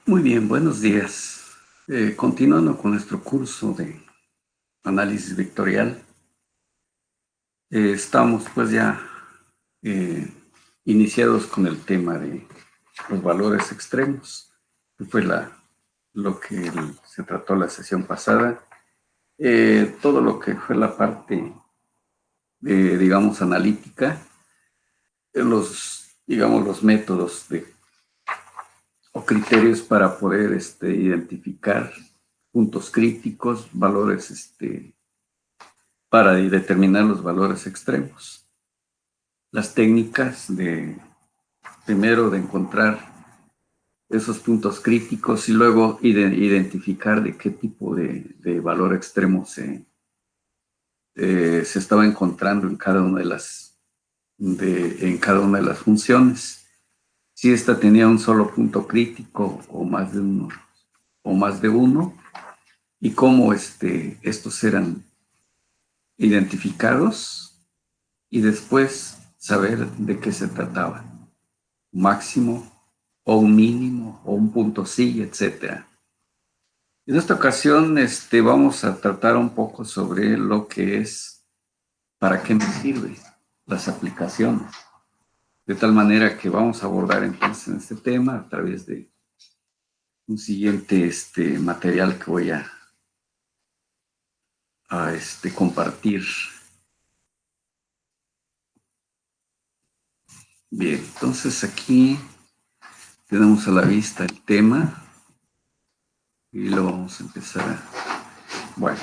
Muy bien, buenos días. Continuando con nuestro curso de análisis vectorial, estamos pues ya eh, iniciados con el tema de los valores extremos, que fue lo que se trató la sesión pasada. Todo lo que fue la parte, digamos, analítica, digamos, los métodos o criterios para poder identificar puntos críticos, valores para determinar los valores extremos. Las técnicas primero de encontrar esos puntos críticos y luego identificar de qué tipo de valor extremo se estaba encontrando en cada una en cada una de las funciones. Si esta tenía un solo punto crítico o más de uno, y cómo estos eran identificados y después saber de qué se trataba, un máximo o un mínimo o un punto sí, etcétera. En esta ocasión vamos a tratar un poco sobre lo que es, para qué me sirve las aplicaciones. De tal manera que vamos a abordar entonces este tema a través de un siguiente material que voy a compartir. Bien, entonces aquí tenemos a la vista el tema y lo vamos a empezar. Bueno,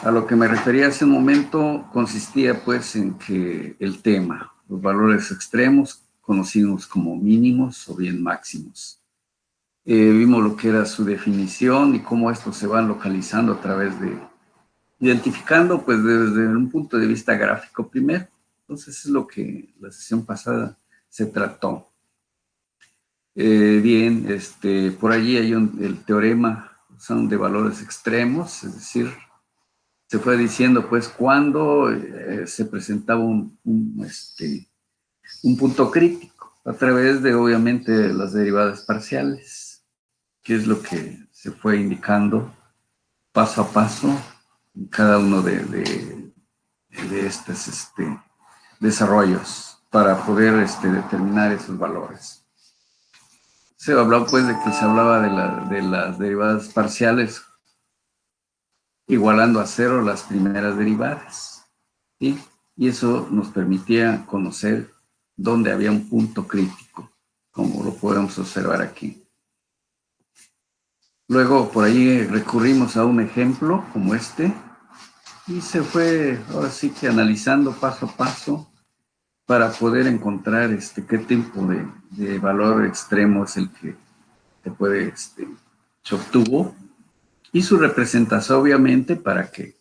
a lo que me refería hace un momento consistía pues en que el tema, los valores extremos conocidos como mínimos o bien máximos. Vimos lo que era su definición y cómo estos se van localizando a través de, identificando pues desde un punto de vista gráfico primero. Entonces es lo que la sesión pasada se trató. Bien, por allí hay el teorema, son de valores extremos, es decir, se fue diciendo pues cuando se presentaba un punto crítico a través de obviamente las derivadas parciales, que es lo que se fue indicando paso a paso en cada uno de estos desarrollos para poder determinar esos valores. Se habló pues de que se hablaba de las derivadas parciales igualando a cero las primeras derivadas, ¿sí? Y eso nos permitía conocer dónde había un punto crítico, como lo podemos observar aquí. Luego por ahí recurrimos a un ejemplo como este y se fue ahora sí que analizando paso a paso para poder encontrar qué tipo de valor extremo es el que se obtuvo, y su representación obviamente para que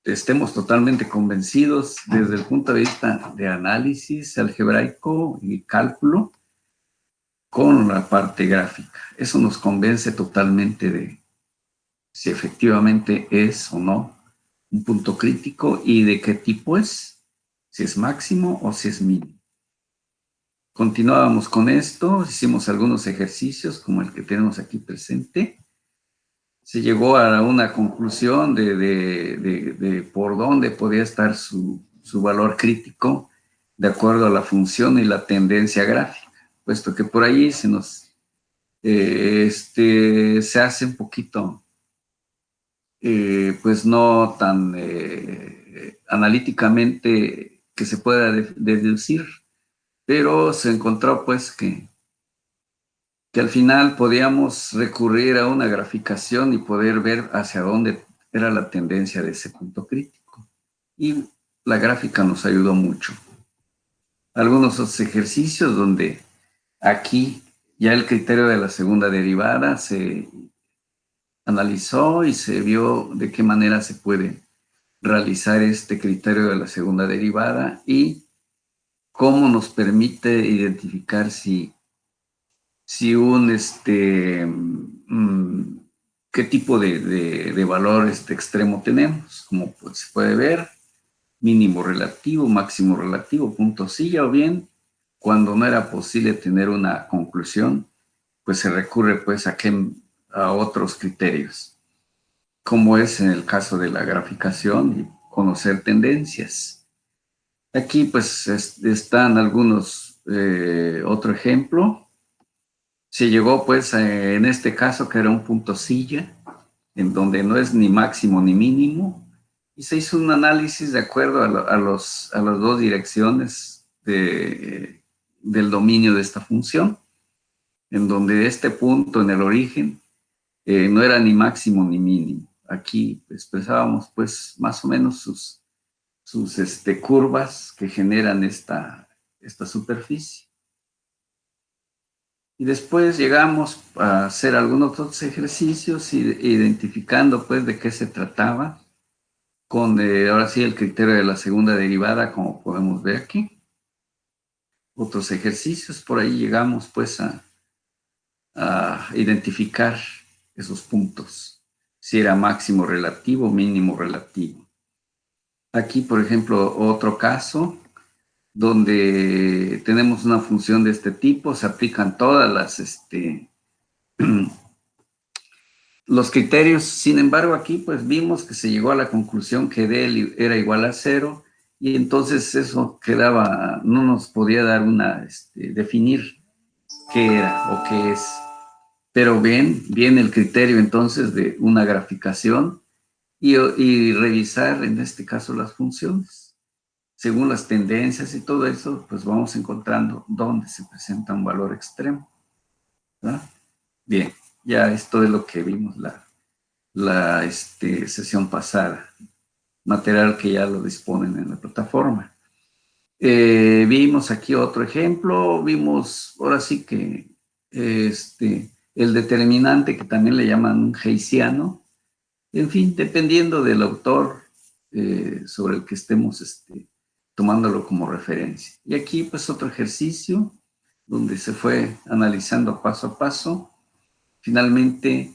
estemos totalmente convencidos desde el punto de vista de análisis algebraico y cálculo con la parte gráfica. Eso nos convence totalmente de si efectivamente es o no un punto crítico y de qué tipo es, si es máximo o si es mínimo. Continuábamos con esto, hicimos algunos ejercicios como el que tenemos aquí presente. Se llegó a una conclusión de por dónde podía estar su valor crítico de acuerdo a la función y la tendencia gráfica, puesto que por ahí se hace un poquito, pues no tan analíticamente que se pueda deducir, pero se encontró pues que al final podíamos recurrir a una graficación y poder ver hacia dónde era la tendencia de ese punto crítico. Y la gráfica nos ayudó mucho. Algunos otros ejercicios donde aquí ya el criterio de la segunda derivada se analizó y se vio de qué manera se puede realizar este criterio de la segunda derivada y cómo nos permite identificar si qué tipo de valor extremo tenemos. Como pues, se puede ver, mínimo relativo, máximo relativo, punto silla, o bien cuando no era posible tener una conclusión, pues se recurre pues a otros criterios, como es en el caso de la graficación y conocer tendencias. Aquí pues están algunos, otro ejemplo. Se llegó pues en este caso que era un punto silla, en donde no es ni máximo ni mínimo, y se hizo un análisis de acuerdo a las dos direcciones del dominio de esta función, en donde este punto en el origen no era ni máximo ni mínimo. Aquí expresábamos pues más o menos sus curvas que generan esta superficie. Y después llegamos a hacer algunos otros ejercicios identificando pues de qué se trataba, con ahora sí el criterio de la segunda derivada, como podemos ver aquí. Otros ejercicios, por ahí llegamos pues a identificar esos puntos, si era máximo relativo o mínimo relativo. Aquí, por ejemplo, otro caso donde tenemos una función de este tipo, se aplican todas los criterios. Sin embargo, aquí pues vimos que se llegó a la conclusión que D era igual a 0, y entonces eso quedaba, no nos podía dar definir qué era o qué es. Pero bien el criterio entonces de una graficación y revisar en este caso las funciones. Según las tendencias y todo eso, pues vamos encontrando dónde se presenta un valor extremo, ¿verdad? Bien, ya esto es lo que vimos la sesión pasada, material que ya lo disponen en la plataforma. Vimos aquí otro ejemplo, vimos ahora sí que el determinante, que también le llaman Heysiano. En fin, dependiendo del autor sobre el que estemos tomándolo como referencia. Y aquí pues otro ejercicio donde se fue analizando paso a paso. Finalmente,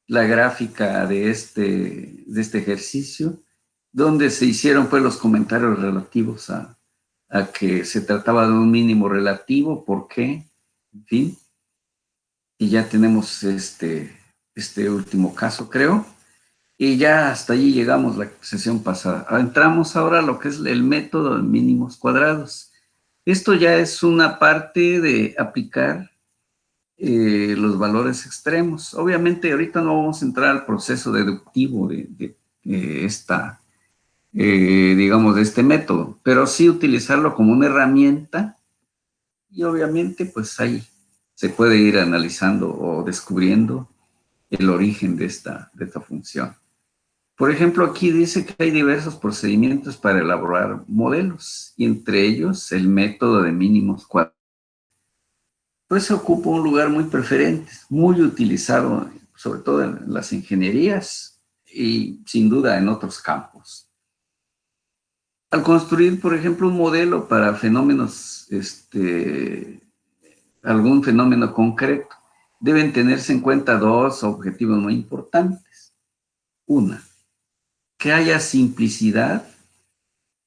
la gráfica de este ejercicio, donde se hicieron pues los comentarios relativos a que se trataba de un mínimo relativo, por qué, en fin. Y ya tenemos este último caso, creo. Y ya hasta allí llegamos la sesión pasada. Entramos ahora a lo que es el método de mínimos cuadrados. Esto ya es una parte de aplicar los valores extremos. Obviamente ahorita no vamos a entrar al proceso deductivo digamos, de este método, pero sí utilizarlo como una herramienta, y obviamente pues ahí se puede ir analizando o descubriendo el origen de esta función. Por ejemplo, aquí dice que hay diversos procedimientos para elaborar modelos, y entre ellos el método de mínimos cuadrados. Pues ocupa un lugar muy preferente, muy utilizado, sobre todo en las ingenierías y sin duda en otros campos. Al construir, por ejemplo, un modelo para fenómenos, algún fenómeno concreto, deben tenerse en cuenta dos objetivos muy importantes. Una, que haya simplicidad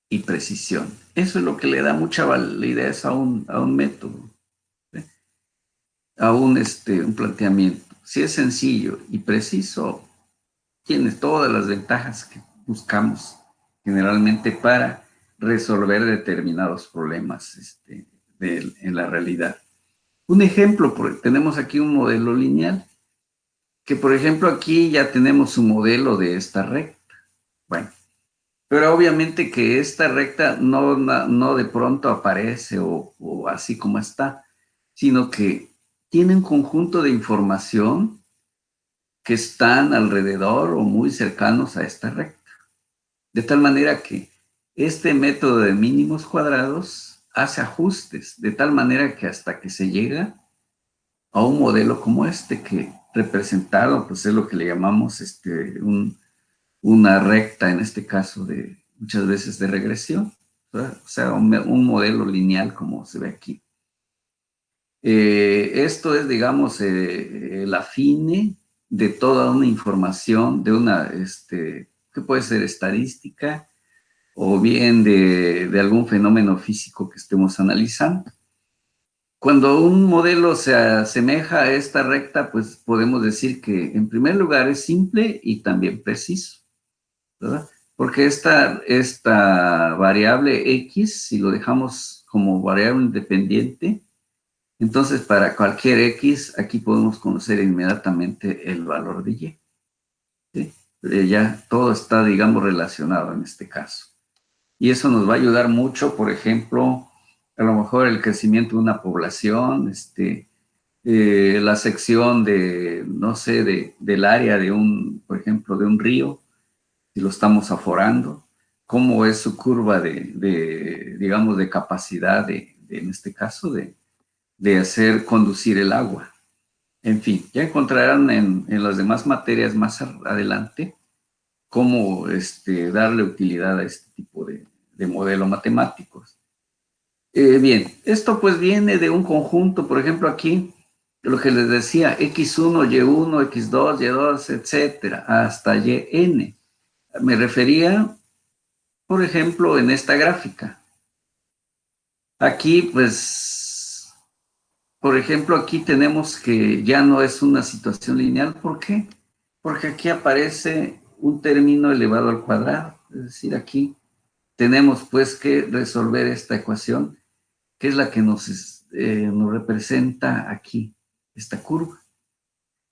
y precisión. Eso es lo que le da mucha validez a un método, ¿sí? A un planteamiento. Si es sencillo y preciso, tiene todas las ventajas que buscamos generalmente para resolver determinados problemas en la realidad. Un ejemplo, tenemos aquí un modelo lineal, que por ejemplo aquí ya tenemos un modelo de esta recta. Bueno, pero obviamente que esta recta no de pronto aparece o así como está, sino que tiene un conjunto de información que están alrededor o muy cercanos a esta recta. De tal manera que este método de mínimos cuadrados hace ajustes, de tal manera que hasta que se llega a un modelo como este, que representado pues es lo que le llamamos una recta, en este caso muchas veces de regresión, ¿verdad? O sea, un modelo lineal como se ve aquí. Esto es, digamos, el afine de toda una información, de una, que puede ser estadística o bien de algún fenómeno físico que estemos analizando. Cuando un modelo se asemeja a esta recta, pues podemos decir que en primer lugar es simple y también preciso, ¿verdad? Porque esta variable x, si lo dejamos como variable independiente, entonces para cualquier x, aquí podemos conocer inmediatamente el valor de y. ¿Sí? Ya todo está, digamos, relacionado en este caso. Y eso nos va a ayudar mucho, por ejemplo, a lo mejor el crecimiento de una población, la sección de, no sé, del área de por ejemplo, de un río, si lo estamos aforando, cómo es su curva digamos, de capacidad en este caso, de hacer conducir el agua. En fin, ya encontrarán en las demás materias más adelante cómo darle utilidad a este tipo de modelo matemáticos. Bien, esto pues viene de un conjunto, por ejemplo aquí, lo que les decía, x1, y1, x2, y2, etcétera, hasta yn. Me refería, por ejemplo, en esta gráfica. Aquí pues, por ejemplo, aquí tenemos que ya no es una situación lineal. ¿Por qué? Porque aquí aparece un término elevado al cuadrado. Es decir, aquí tenemos pues que resolver esta ecuación, que es la que nos representa aquí, esta curva.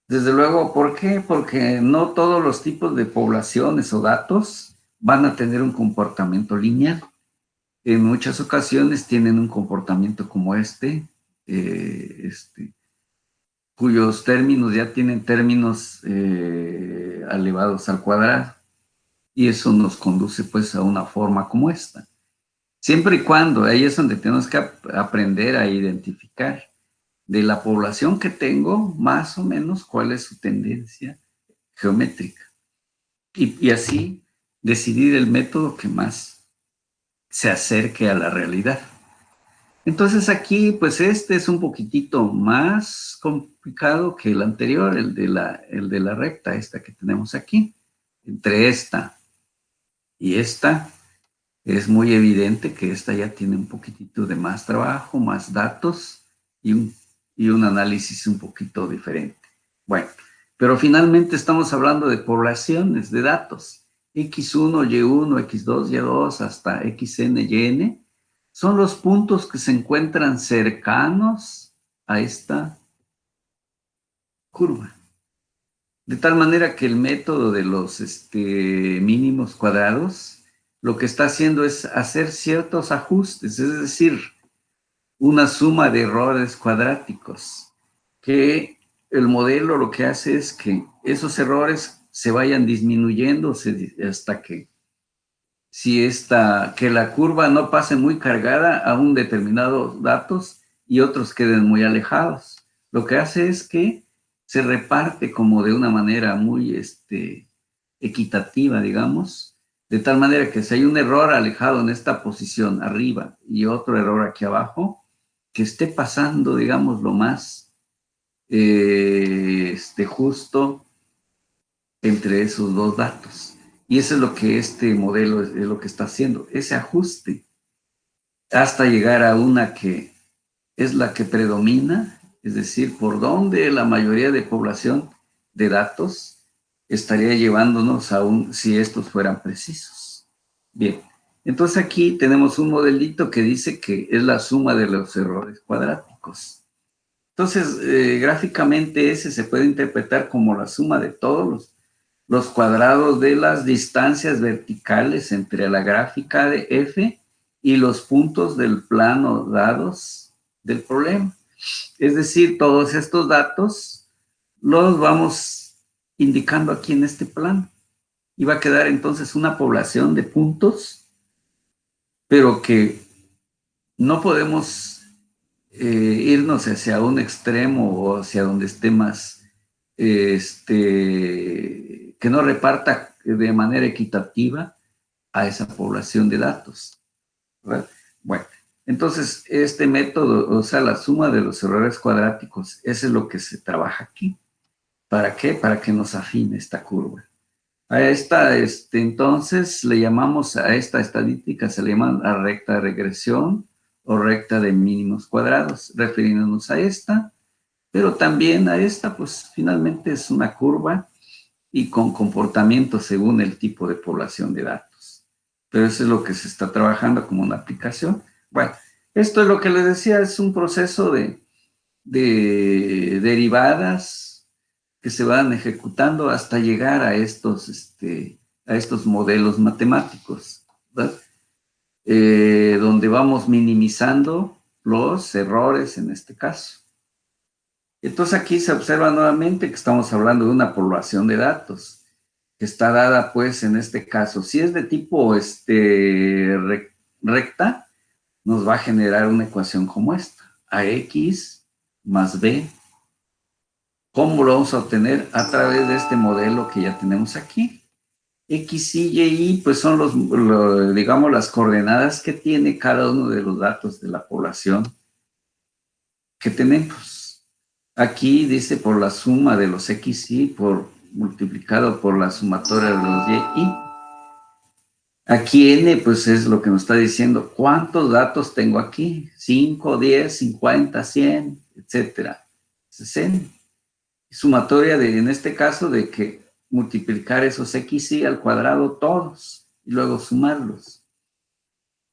Desde luego, ¿por qué? Porque no todos los tipos de poblaciones o datos van a tener un comportamiento lineal. En muchas ocasiones tienen un comportamiento como eh, este cuyos términos ya tienen términos elevados al cuadrado. Y eso nos conduce pues a una forma como esta. Siempre y cuando, ahí es donde tenemos que aprender a identificar de la población que tengo, más o menos cuál es su tendencia geométrica. Y así decidir el método que más se acerque a la realidad. Entonces aquí, pues este es un poquitito más complicado que el anterior, el de la recta, esta que tenemos aquí. Entre esta y esta, es muy evidente que esta ya tiene un poquitito de más trabajo, más datos y un análisis un poquito diferente. Bueno, pero finalmente estamos hablando de poblaciones de datos. X1, Y1, X2, Y2 hasta XN, YN son los puntos que se encuentran cercanos a esta curva. De tal manera que el método de los mínimos cuadrados lo que está haciendo es hacer ciertos ajustes, es decir, una suma de errores cuadráticos, que el modelo lo que hace es que esos errores se vayan disminuyendo hasta que la curva no pase muy cargada a un determinado datos y otros queden muy alejados. Lo que hace es que se reparte como de una manera muy equitativa, digamos, de tal manera que si hay un error alejado en esta posición arriba y otro error aquí abajo, que esté pasando, digamos, lo más justo entre esos dos datos. Y eso es lo que este modelo es lo que está haciendo, ese ajuste, hasta llegar a una que es la que predomina, es decir, por donde la mayoría de población de datos estaría llevándonos si estos fueran precisos. Bien, entonces aquí tenemos un modelito que dice que es la suma de los errores cuadráticos. Entonces, gráficamente ese se puede interpretar como la suma de todos los cuadrados de las distancias verticales entre la gráfica de f y los puntos del plano dados del problema. Es decir, todos estos datos los vamos indicando aquí en este plano. Y va a quedar entonces una población de puntos, pero que no podemos irnos hacia un extremo o hacia donde esté más, que no reparta de manera equitativa a esa población de datos, ¿verdad? Bueno, entonces este método, o sea, la suma de los errores cuadráticos, eso es lo que se trabaja aquí. ¿Para qué? Para que nos afine esta curva. A esta, entonces, le llamamos a esta estadística, se le llama la recta de regresión o recta de mínimos cuadrados, refiriéndonos a esta, pero también a esta, pues finalmente es una curva y con comportamiento según el tipo de población de datos. Pero eso es lo que se está trabajando como una aplicación. Bueno, esto es lo que les decía, es un proceso de derivadas que se van ejecutando hasta llegar a estos modelos matemáticos, ¿verdad? Donde vamos minimizando los errores en este caso. Entonces aquí se observa nuevamente que estamos hablando de una población de datos que está dada, pues, en este caso, si es de tipo recta, nos va a generar una ecuación como esta, ax más b. ¿Cómo lo vamos a obtener? A través de este modelo que ya tenemos aquí. X, Y, Y, pues son digamos, las coordenadas que tiene cada uno de los datos de la población que tenemos. Aquí dice por la suma de los X, Y, multiplicado por la sumatoria de los Y, Y. Aquí N, pues es lo que nos está diciendo, ¿cuántos datos tengo aquí? 5, 10, 50, 100, etcétera. Es N. Sumatoria en este caso, de que multiplicar esos XY al cuadrado todos y luego sumarlos.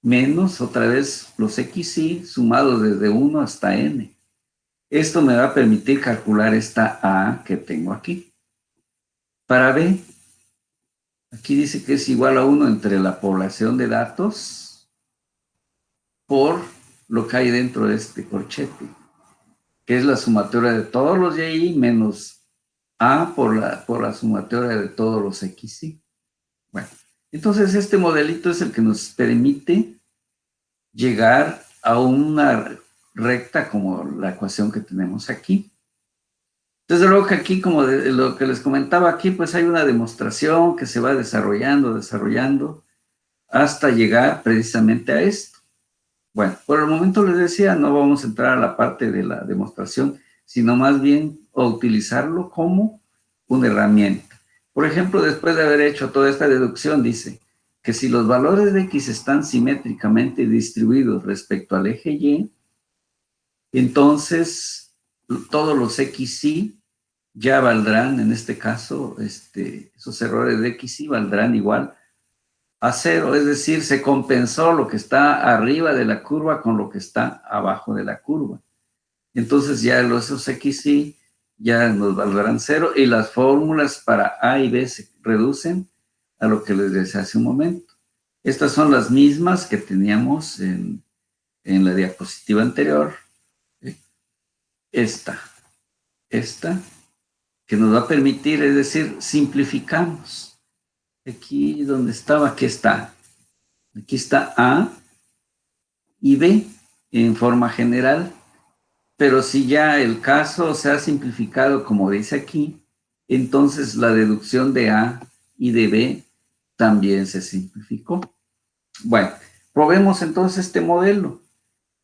Menos otra vez los XY sumados desde 1 hasta N. Esto me va a permitir calcular esta A que tengo aquí. Para B, aquí dice que es igual a 1 entre la población de datos por lo que hay dentro de este corchete, que es la sumatoria de todos los Y menos A por la sumatoria de todos los XY. Bueno, entonces este modelito es el que nos permite llegar a una recta como la ecuación que tenemos aquí. Desde luego que aquí, como lo que les comentaba aquí, pues hay una demostración que se va desarrollando, hasta llegar precisamente a esto. Bueno, por el momento les decía, no vamos a entrar a la parte de la demostración, sino más bien a utilizarlo como una herramienta. Por ejemplo, después de haber hecho toda esta deducción, dice que si los valores de X están simétricamente distribuidos respecto al eje Y, entonces todos los XY ya valdrán, en este caso, esos errores de XY valdrán igual a 0, es decir, se compensó lo que está arriba de la curva con lo que está abajo de la curva. Entonces ya esos XY ya nos valdrán 0 y las fórmulas para A y B se reducen a lo que les decía hace un momento. Estas son las mismas que teníamos en la diapositiva anterior. Esta, que nos va a permitir, es decir, simplificamos. Aquí donde estaba, aquí está. Aquí está A y B en forma general, pero si ya el caso se ha simplificado como dice aquí, entonces la deducción de A y de B también se simplificó. Bueno, probemos entonces este modelo.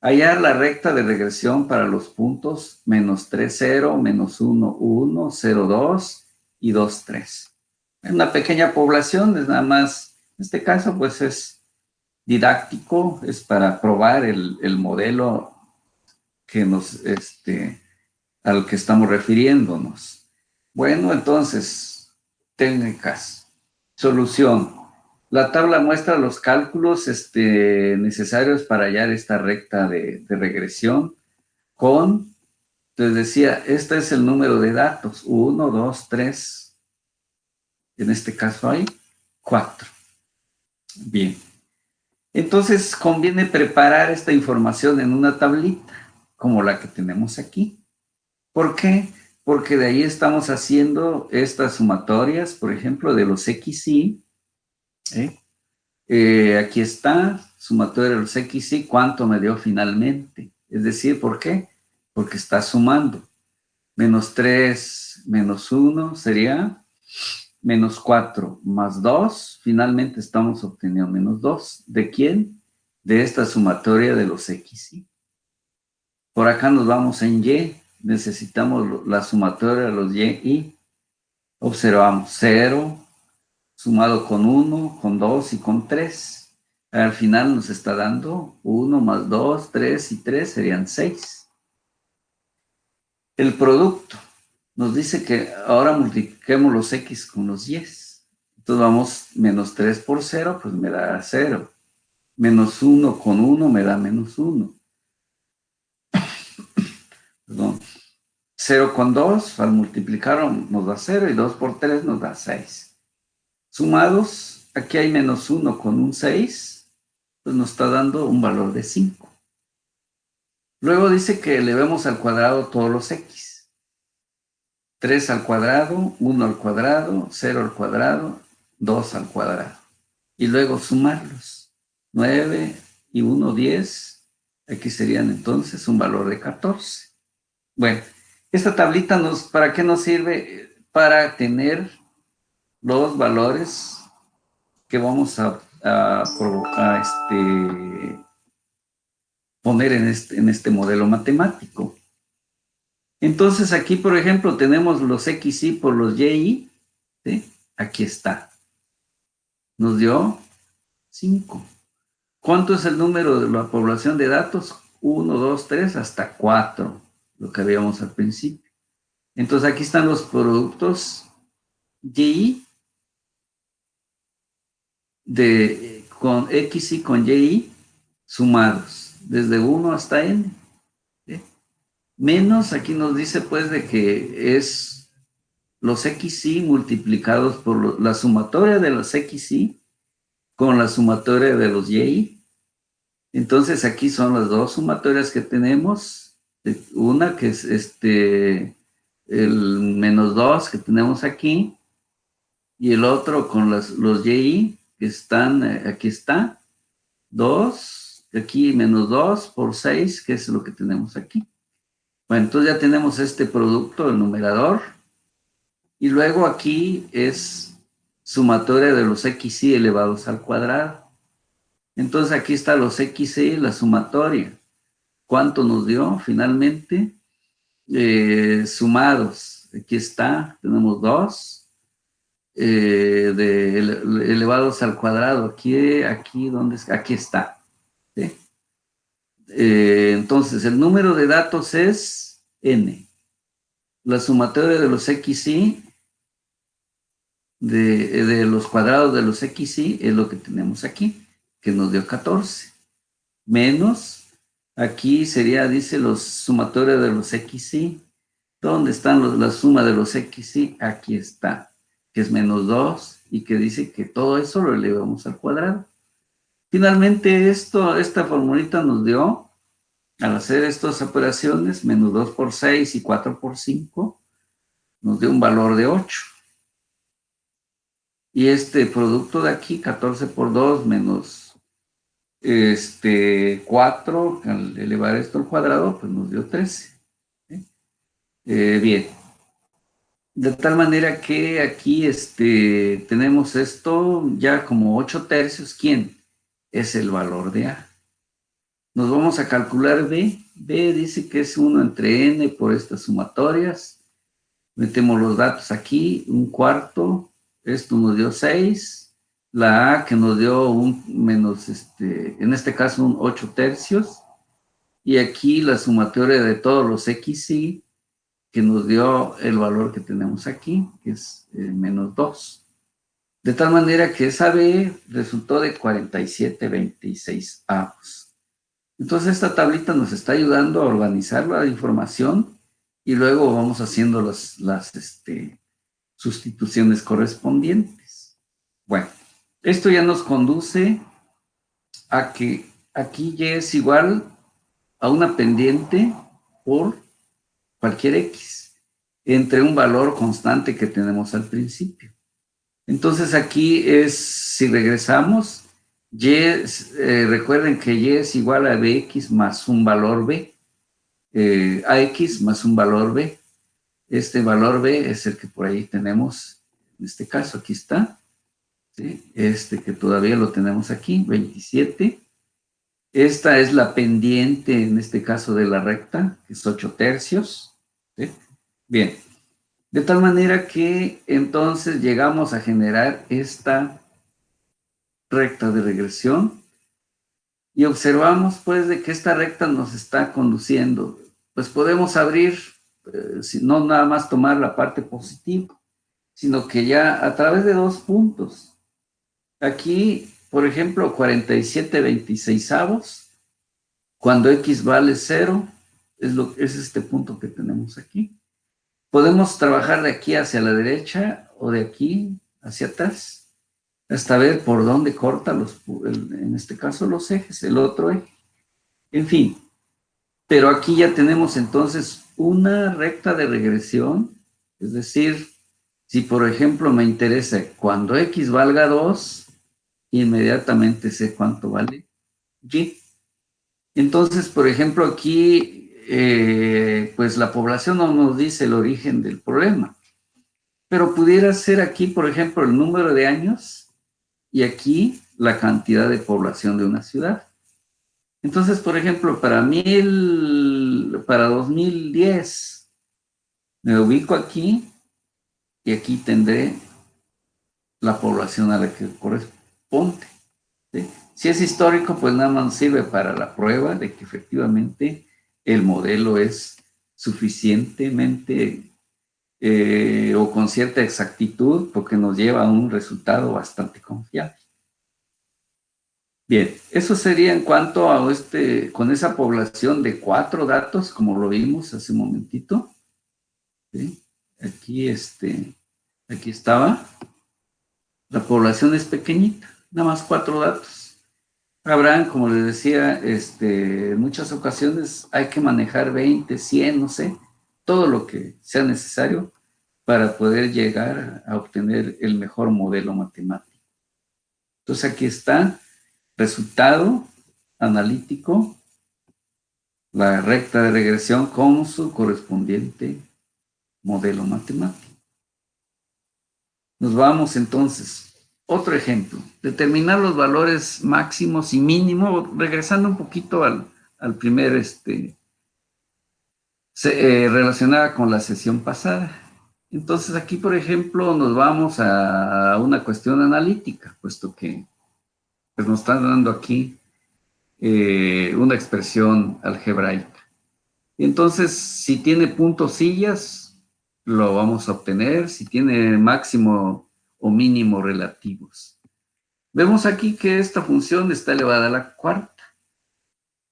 Hallar la recta de regresión para los puntos menos 3, 0, menos 1, 1, 0, 2 y 2, 3. Es una pequeña población, es nada más, en este caso pues es didáctico, es para probar el modelo que al que estamos refiriéndonos. Bueno, entonces, técnicas. Solución. La tabla muestra los cálculos necesarios para hallar esta recta de regresión con, les decía, este es el número de datos, 1, 2, 3, en este caso hay 4. Bien. Entonces conviene preparar esta información en una tablita, como la que tenemos aquí. ¿Por qué? Porque de ahí estamos haciendo estas sumatorias, por ejemplo, de los XY. Aquí está, sumatoria de los XY, ¿cuánto me dio finalmente? Es decir, ¿por qué? Porque está sumando. Menos 3 menos 1 sería menos 4 más 2, finalmente estamos obteniendo menos 2. ¿De quién? De esta sumatoria de los XY. Por acá nos vamos en Y, necesitamos la sumatoria de los Y. Observamos 0, sumado con 1, con 2 y con 3. al final nos está dando 1 más 2, 3 y 3 serían 6. El producto nos dice que ahora multipliquemos los x con los y. Entonces vamos, menos 3 por 0, pues me da 0. Menos 1 con 1 me da menos 1. Perdón. 0 con 2, al multiplicar nos da 0 y 2 por 3 nos da 6. Sumados, aquí hay menos 1 con un 6, pues nos está dando un valor de 5. Luego dice que elevemos al cuadrado todos los x. 3 al cuadrado, 1 al cuadrado, 0 al cuadrado, 2 al cuadrado. Y luego sumarlos. 9 y 1, 10. Aquí serían entonces un valor de 14. Bueno, esta tablita ¿para qué nos sirve? Para tener los valores que vamos a poner en este modelo matemático. Entonces aquí, por ejemplo, tenemos los xy por los y, ¿sí? Aquí está. Nos dio 5. ¿Cuánto es el número de la población de datos? 1, 2, 3, hasta 4, lo que habíamos al principio. Entonces aquí están los productos y con x y con y sumados, desde 1 hasta n. ¿Sí? Menos, aquí nos dice pues de que es los xy multiplicados por la sumatoria de los xy con la sumatoria de los y. Entonces aquí son las dos sumatorias que tenemos. Una que es el menos 2 que tenemos aquí, y el otro con los y que están, aquí está, 2, aquí menos 2 por 6, que es lo que tenemos aquí. Bueno, entonces ya tenemos este producto, el numerador, y luego aquí es sumatoria de los xy elevados al cuadrado. Entonces aquí está los xy, la sumatoria. ¿Cuánto nos dio finalmente? Sumados, aquí está, tenemos 2 elevados al cuadrado, aquí está. ¿Sí? Entonces, el número de datos es n. La sumatoria de los xy, de los cuadrados de los xy, es lo que tenemos aquí, que nos dio 14. Menos, aquí sería, dice, los sumatorios de los xy. ¿Dónde están la suma de los xy? Aquí está, que es menos 2 y que dice que todo eso lo elevamos al cuadrado. Finalmente, esta formulita nos dio, al hacer estas operaciones, menos 2 por 6 y 4 por 5, nos dio un valor de 8. Y este producto de aquí, 14 por 2 menos 4, al elevar esto al cuadrado, pues nos dio 13. Bien. De tal manera que aquí tenemos esto ya como 8 tercios. ¿Quién? Es el valor de A. Nos vamos a calcular B. B dice que es 1 entre N por estas sumatorias. Metemos los datos aquí, un cuarto. Esto nos dio 6. La A que nos dio un menos, en este caso un 8 tercios. Y aquí la sumatoria de todos los XY, que nos dio el valor que tenemos aquí, que es menos 2. De tal manera que esa B resultó de 47/26 avos. Entonces esta tablita nos está ayudando a organizar la información y luego vamos haciendo las sustituciones correspondientes. Bueno, esto ya nos conduce a que aquí Y es igual a una pendiente por cualquier X, entre un valor constante que tenemos al principio. Entonces aquí si regresamos, recuerden que Y es igual a Bx más un valor B, AX más un valor B. Este valor B es el que por ahí tenemos, en este caso aquí está, ¿sí? Que todavía lo tenemos aquí, 27. Esta es la pendiente, en este caso de la recta, que es 8 tercios. ¿Sí? Bien, de tal manera que entonces llegamos a generar esta recta de regresión y observamos pues de que esta recta nos está conduciendo. Pues podemos abrir, no nada más tomar la parte positiva, sino que ya a través de dos puntos. Aquí, por ejemplo, 47/26, cuando x vale 0, es este punto que tenemos aquí. Podemos trabajar de aquí hacia la derecha o de aquí hacia atrás, hasta ver por dónde corta en este caso los ejes, el otro eje. En fin, pero aquí ya tenemos entonces una recta de regresión, es decir, si por ejemplo me interesa cuando x valga 2, inmediatamente sé cuánto vale y. Entonces, por ejemplo, aquí, pues la población no nos dice el origen del problema, pero pudiera ser aquí, por ejemplo, el número de años y aquí la cantidad de población de una ciudad. Entonces, por ejemplo, para 2010, me ubico aquí y aquí tendré la población a la que corresponde. ¿Sí? Si es histórico, pues nada más sirve para la prueba de que efectivamente el modelo es suficientemente o con cierta exactitud, porque nos lleva a un resultado bastante confiable. Bien, eso sería en cuanto a con esa población de 4 datos, como lo vimos hace un momentito. ¿Sí? Aquí, aquí estaba. La población es pequeñita, nada más 4 datos. Habrán, como les decía, en muchas ocasiones hay que manejar 20, 100, no sé, todo lo que sea necesario para poder llegar a obtener el mejor modelo matemático. Entonces aquí está, resultado analítico, la recta de regresión con su correspondiente modelo matemático. Nos vamos entonces. Otro ejemplo, determinar los valores máximos y mínimos, regresando un poquito al primer, relacionada con la sesión pasada. Entonces aquí, por ejemplo, nos vamos a una cuestión analítica, puesto que pues, nos están dando aquí una expresión algebraica. Entonces, si tiene puntos sillas, lo vamos a obtener. Si tiene máximo o mínimo relativos. Vemos aquí que esta función está elevada a la cuarta.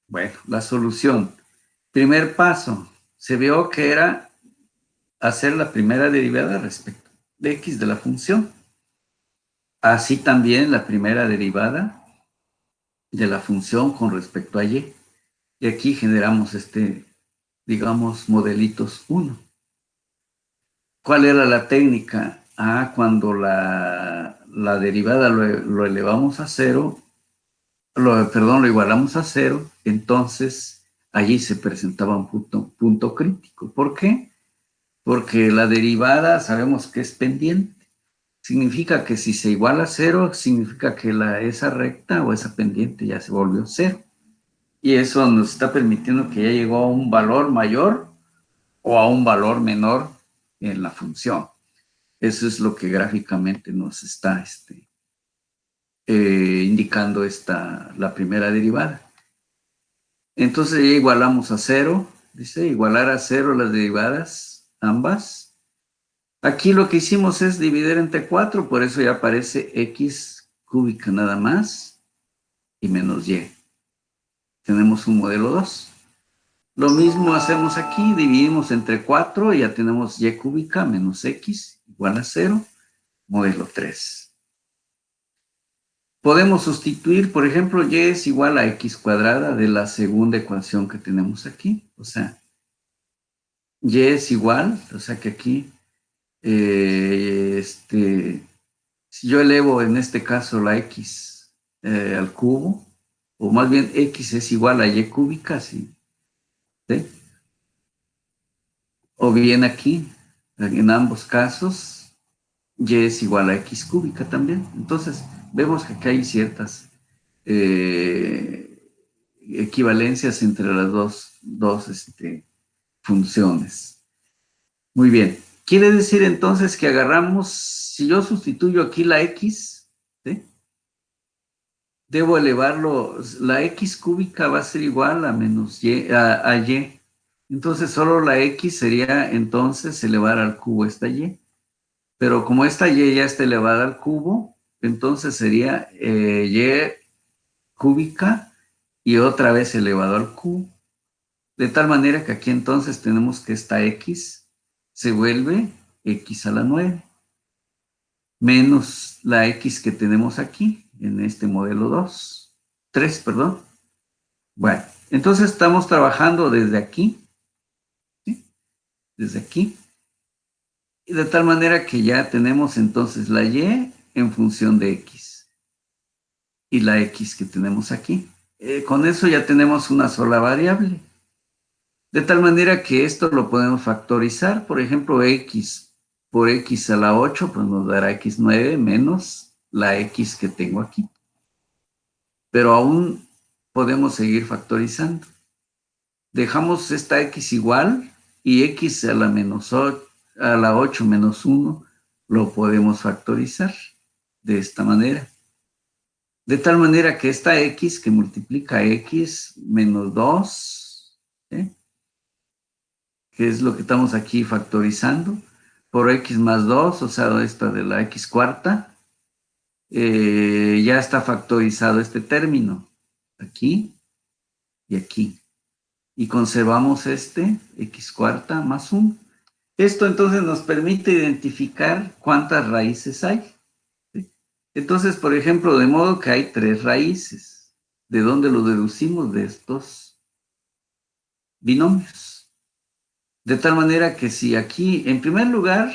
Bueno, la solución. Primer paso. Se vio que era hacer la primera derivada respecto de x de la función. Así también la primera derivada de la función con respecto a y. Y aquí generamos digamos, modelitos 1. ¿Cuál era la técnica? Cuando la derivada lo elevamos a 0, lo igualamos a 0, entonces allí se presentaba un punto crítico. ¿Por qué? Porque la derivada sabemos que es pendiente. Significa que si se iguala a 0, significa que esa recta o esa pendiente ya se volvió 0. Y eso nos está permitiendo que ya llegó a un valor mayor o a un valor menor en la función. Eso es lo que gráficamente nos está indicando la primera derivada. Entonces ya igualamos a 0, dice, igualar a 0 las derivadas, ambas. Aquí lo que hicimos es dividir entre 4, por eso ya aparece x cúbica nada más y menos y. Tenemos un modelo 2. Lo mismo hacemos aquí, dividimos entre 4 y ya tenemos y cúbica menos x igual a 0, modelo 3. Podemos sustituir, por ejemplo, y es igual a x cuadrada de la segunda ecuación que tenemos aquí. O sea, y es igual, o sea que aquí, si yo elevo en este caso la x al cubo, o más bien x es igual a y cúbica, ¿sí? O bien aquí, en ambos casos, y es igual a x cúbica también. Entonces, vemos que aquí hay ciertas equivalencias entre las dos funciones. Muy bien. Quiere decir entonces que agarramos, si yo sustituyo aquí la x, ¿sí? debo elevarlo, la x cúbica va a ser igual a menos y, a y. Entonces solo la x sería entonces elevar al cubo esta y. Pero como esta y ya está elevada al cubo, entonces sería y cúbica y otra vez elevado al cubo. De tal manera que aquí entonces tenemos que esta x se vuelve x a la 9 menos la x que tenemos aquí en este modelo 2, 3, perdón. Bueno, entonces estamos trabajando desde aquí, ¿sí? Desde aquí, y de tal manera que ya tenemos entonces la y en función de x y la x que tenemos aquí. Con eso ya tenemos una sola variable. De tal manera que esto lo podemos factorizar. Por ejemplo, x por x a la 8, pues nos dará x9 menos la x que tengo aquí. Pero aún podemos seguir factorizando. Dejamos esta x igual y x a la, a la 8 menos 1 lo podemos factorizar de esta manera. De tal manera que esta x que multiplica x menos 2, ¿eh? Que es lo que estamos aquí factorizando, por x más 2, o sea, esta de la x cuarta, ya está factorizado este término, aquí y aquí. Y conservamos este x cuarta más 1. Esto entonces nos permite identificar cuántas raíces hay. ¿Sí? Entonces, por ejemplo, de modo que hay 3 raíces. ¿De dónde lo deducimos? De estos binomios. De tal manera que si aquí, en primer lugar,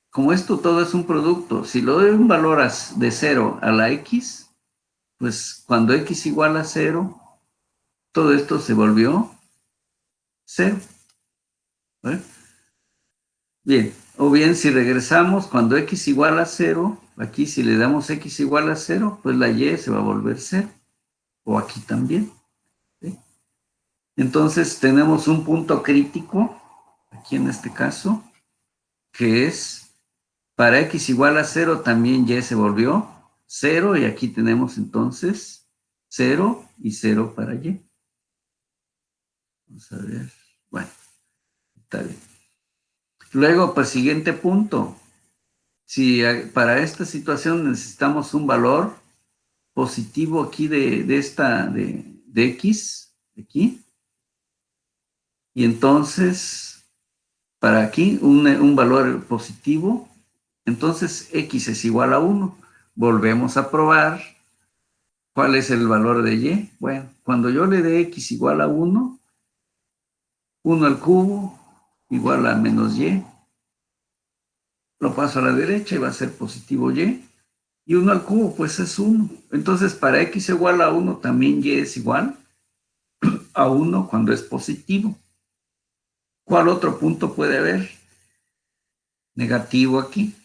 como esto todo es un producto, si lo doy un valor de 0 a la x, pues cuando x igual a 0, todo esto se volvió 0. ¿Vale? Bien, o bien si regresamos, cuando x igual a 0, aquí si le damos x igual a 0, pues la y se va a volver 0, o aquí también. ¿Sí? Entonces tenemos un punto crítico, aquí en este caso, que es para x igual a 0 también y se volvió 0 y aquí tenemos entonces 0 y 0 para y. Vamos a ver. Bueno, está bien. Luego, pues siguiente punto. Si para esta situación necesitamos un valor positivo aquí de x, de aquí, y entonces para aquí un valor positivo, entonces x es igual a 1. Volvemos a probar. ¿Cuál es el valor de y? Bueno, cuando yo le dé x igual a 1, 1 al cubo igual a menos y, lo paso a la derecha y va a ser positivo y 1 al cubo pues es 1. Entonces para x igual a 1 también y es igual a 1 cuando es positivo. ¿Cuál otro punto puede haber? Negativo aquí,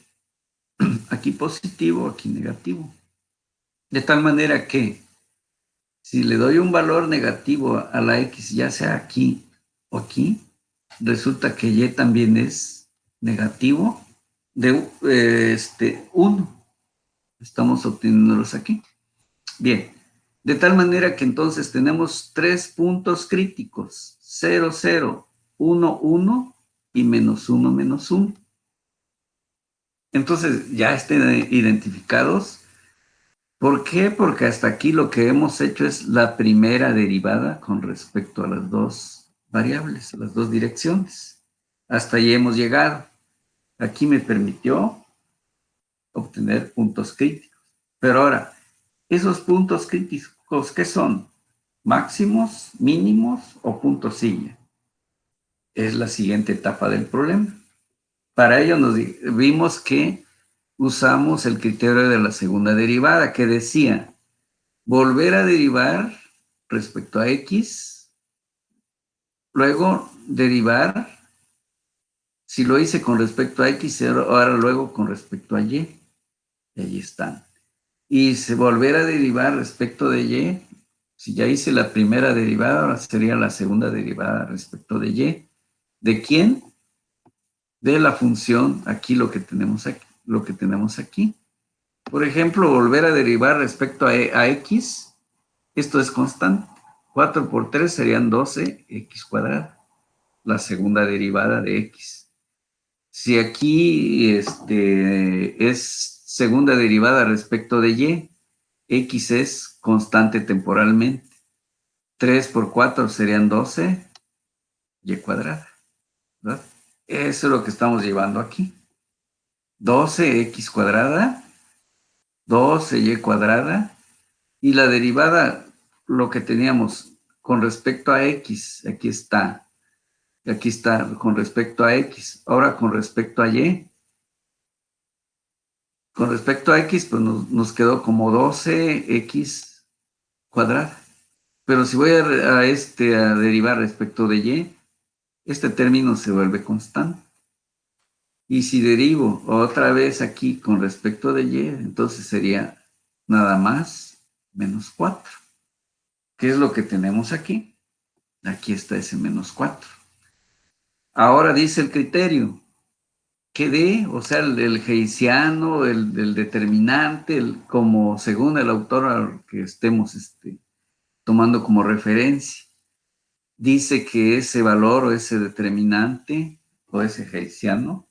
aquí positivo, aquí negativo. De tal manera que si le doy un valor negativo a la x, ya sea aquí o aquí, resulta que y también es negativo de 1. Estamos obteniéndolos aquí. Bien, de tal manera que entonces tenemos 3 puntos críticos, 0, 0, 1, 1 y menos 1, menos 1. Entonces ya estén identificados. ¿Por qué? Porque hasta aquí lo que hemos hecho es la primera derivada con respecto a las dos variables, las dos direcciones. Hasta ahí hemos llegado. Aquí me permitió obtener puntos críticos. Pero ahora, esos puntos críticos, ¿qué son? ¿Máximos, mínimos o puntos silla? Es la siguiente etapa del problema. Para ello vimos que usamos el criterio de la segunda derivada, que decía volver a derivar respecto a x, luego derivar, si lo hice con respecto a x, ahora luego con respecto a y ahí están. Y se volver a derivar respecto de y, si ya hice la primera derivada, ahora sería la segunda derivada respecto de y. ¿De quién? De la función, aquí lo que tenemos aquí. Por ejemplo, volver a derivar respecto a x, esto es constante. 4 por 3 serían 12x cuadrada, la segunda derivada de x. Si aquí es segunda derivada respecto de y, x es constante temporalmente. 3 por 4 serían 12 y cuadrada, ¿verdad? Eso es lo que estamos llevando aquí. 12x cuadrada, 12y cuadrada, y la derivada, lo que teníamos con respecto a x, aquí está con respecto a x. Ahora con respecto a y, con respecto a x, pues nos quedó como 12x cuadrada. Pero si voy a derivar respecto de y, este término se vuelve constante. Y si derivo otra vez aquí con respecto de y, entonces sería nada más menos 4. ¿Qué es lo que tenemos aquí? Aquí está ese menos 4. Ahora dice el criterio que d, o sea, el heysiano, el determinante, como según el autor al que estemos tomando como referencia, dice que ese valor o ese determinante o ese heysiano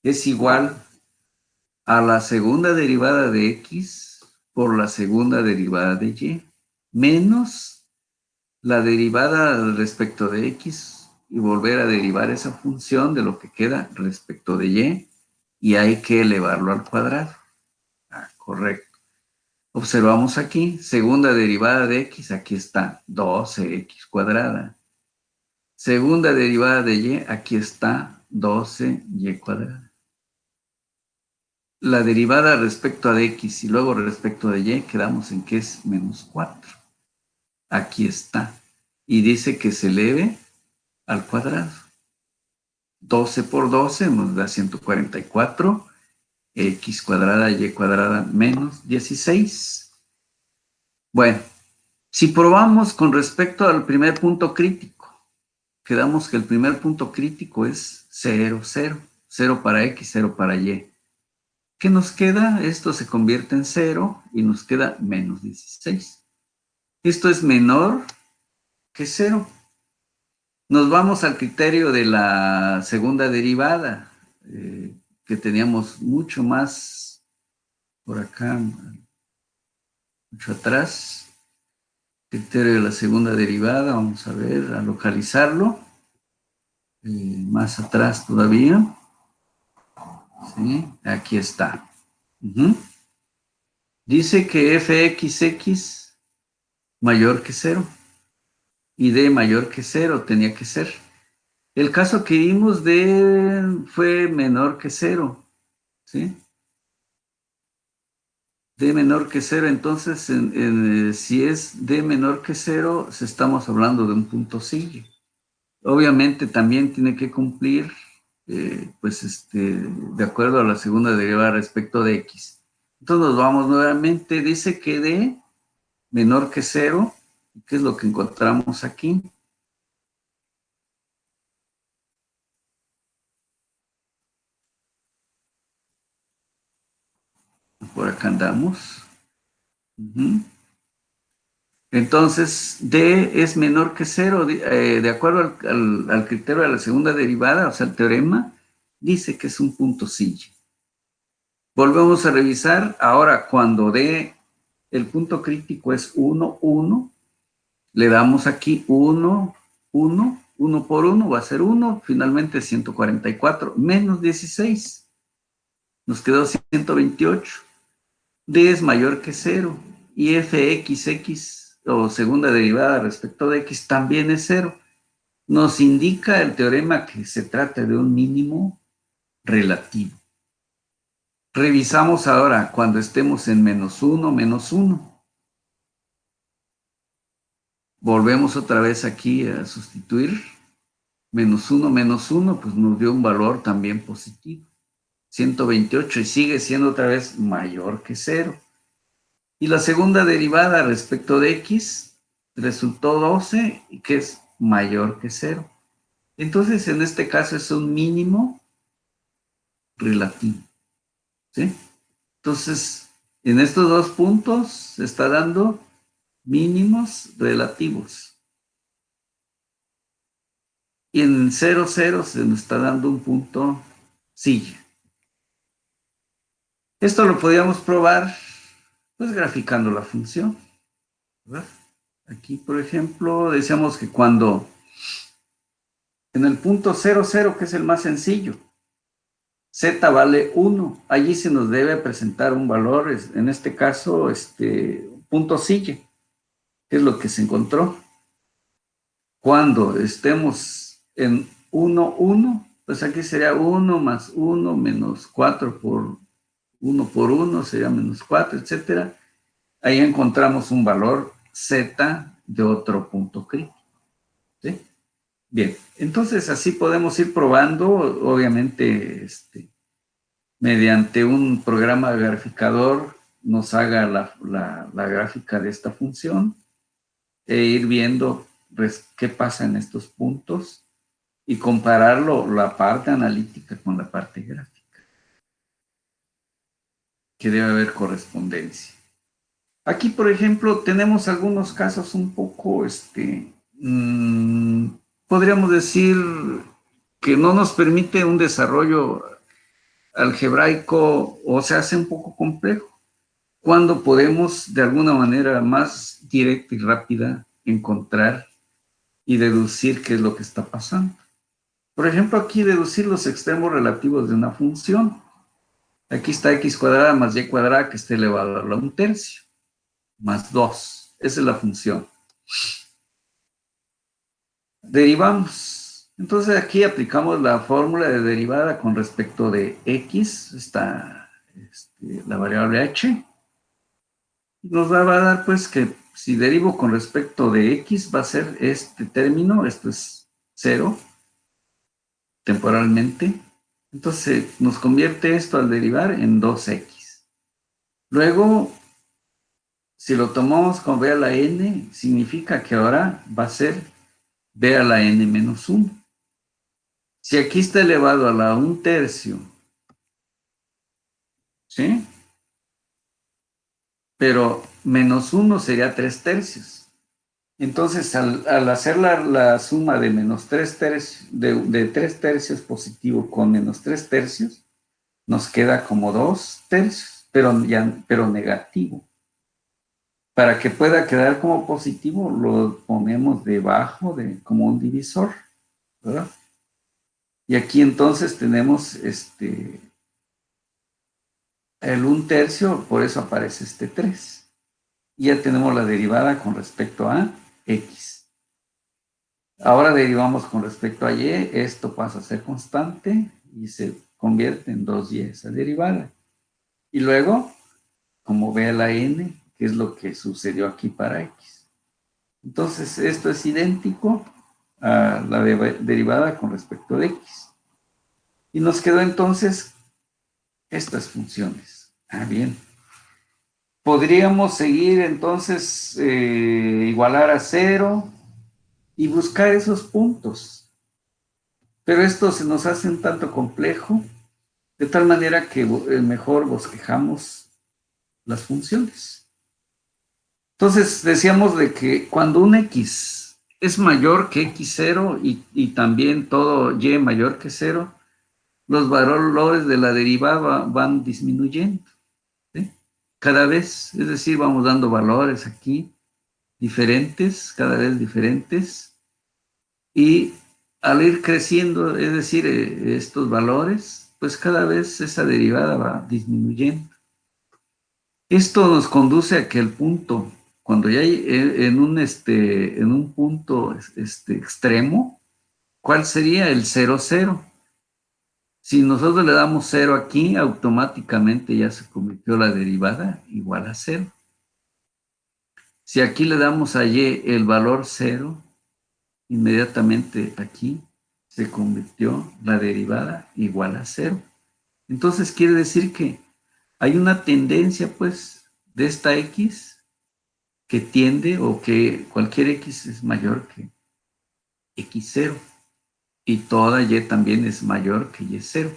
es igual a la segunda derivada de x por la segunda derivada de y, menos la derivada respecto de x y volver a derivar esa función de lo que queda respecto de y hay que elevarlo al cuadrado. Correcto. Observamos aquí, segunda derivada de x, aquí está 12x cuadrada. Segunda derivada de y, aquí está 12y cuadrada. La derivada respecto a x y luego respecto de y, quedamos en que es menos 4. Aquí está. Y dice que se eleve al cuadrado. 12 por 12 nos da 144. X cuadrada, y cuadrada menos 16. Bueno, si probamos con respecto al primer punto crítico, quedamos que el primer punto crítico es 0, 0. 0 para x, 0 para y. ¿Qué nos queda? Esto se convierte en 0 y nos queda menos 16. Esto es menor que 0. Nos vamos al criterio de la segunda derivada, que teníamos mucho más por acá, mucho atrás. Criterio de la segunda derivada, vamos a ver, a localizarlo. Más atrás todavía. ¿Sí? Aquí está. Dice que fxx mayor que 0 y d mayor que 0 tenía que ser. El caso que vimos de fue menor que 0, ¿sí? D menor que 0, entonces si es D menor que 0, estamos hablando de un punto sigue. Obviamente también tiene que cumplir, de acuerdo a la segunda derivada respecto de x. Entonces nos vamos nuevamente, dice que D menor que 0, ¿qué es lo que encontramos aquí? Por acá andamos. Entonces, D es menor que 0, de acuerdo al criterio de la segunda derivada, o sea, el teorema, dice que es un punto silla. Volvemos a revisar, ahora cuando D, el punto crítico es 1, 1, le damos aquí 1, 1, 1 por 1 va a ser 1, finalmente 144, menos 16, nos quedó 128. D es mayor que 0 y fxx o segunda derivada respecto de x también es 0. Nos indica el teorema que se trata de un mínimo relativo. Revisamos ahora cuando estemos en menos 1, menos 1. Volvemos otra vez aquí a sustituir. Menos 1, pues nos dio un valor también positivo. 128 y sigue siendo otra vez mayor que 0. Y la segunda derivada respecto de x resultó 12, que es mayor que 0. Entonces, en este caso es un mínimo relativo. ¿Sí? Entonces, En estos dos puntos se está dando mínimos relativos. Y en 0, 0 se nos está dando un punto silla. Esto lo podríamos probar pues graficando la función, ¿verdad? Aquí, por ejemplo, decíamos que cuando en el punto 0, 0, que es el más sencillo, z vale 1, allí se nos debe presentar un valor, en este caso, punto silla, que es lo que se encontró. Cuando estemos en 1, 1, pues aquí sería 1 más 1 menos 4 por 1 por 1, sería menos 4, etcétera. Ahí encontramos un valor z de otro punto crítico. ¿Sí? Bien, entonces así podemos ir probando, obviamente, mediante un programa graficador nos haga la gráfica de esta función e ir viendo qué pasa en estos puntos y compararlo, la parte analítica con la parte gráfica, que debe haber correspondencia. Aquí, por ejemplo, tenemos algunos casos un poco, podríamos decir que no nos permite un desarrollo algebraico o se hace un poco complejo, cuando podemos de alguna manera más directa y rápida encontrar y deducir qué es lo que está pasando. Por ejemplo, aquí deducir los extremos relativos de una función. Aquí está x cuadrada más y cuadrada que está elevado a la 1/3, más 2. Esa es la función. Derivamos. Entonces aquí aplicamos la fórmula de derivada con respecto de x, está la variable h. Nos va a dar pues que si derivo con respecto de x va a ser este término, esto es 0, temporalmente. Entonces nos convierte esto al derivar en 2x. Luego, si lo tomamos como b a la n, significa que ahora va a ser b a la n menos 1. Si aquí está elevado a la 1/3, ¿sí? Pero menos 1 sería 3/3. Entonces, al hacer la suma de menos 3/3, de 3/3 positivo con menos 3/3, nos queda como 2/3, pero negativo. Para que pueda quedar como positivo, lo ponemos debajo como un divisor, ¿verdad? Y aquí entonces tenemos el 1/3, por eso aparece 3. Y ya tenemos la derivada con respecto a x. Ahora derivamos con respecto a y, esto pasa a ser constante y se convierte en 2y esa derivada. Y luego, como ve a la n, que es lo que sucedió aquí para x. Entonces, esto es idéntico a la derivada con respecto de x. Y nos quedó entonces estas funciones. Bien. Podríamos seguir entonces, igualar a 0 y buscar esos puntos. Pero esto se nos hace un tanto complejo, de tal manera que mejor bosquejamos las funciones. Entonces decíamos de que cuando un x es mayor que x0 y también todo y mayor que 0, los valores de la derivada van disminuyendo, ¿sí? Cada vez, es decir, vamos dando valores aquí diferentes, cada vez diferentes, y al ir creciendo, es decir, estos valores, pues cada vez esa derivada va disminuyendo. Esto nos conduce a que el punto, cuando ya hay en un punto extremo, ¿cuál sería? El 0, 0. Si nosotros le damos 0 aquí, automáticamente ya se convirtió la derivada igual a 0. Si aquí le damos a y el valor 0, inmediatamente aquí se convirtió la derivada igual a 0. Entonces quiere decir que hay una tendencia, pues, de esta x que tiende o que cualquier x es mayor que x0 y toda y también es mayor que y0.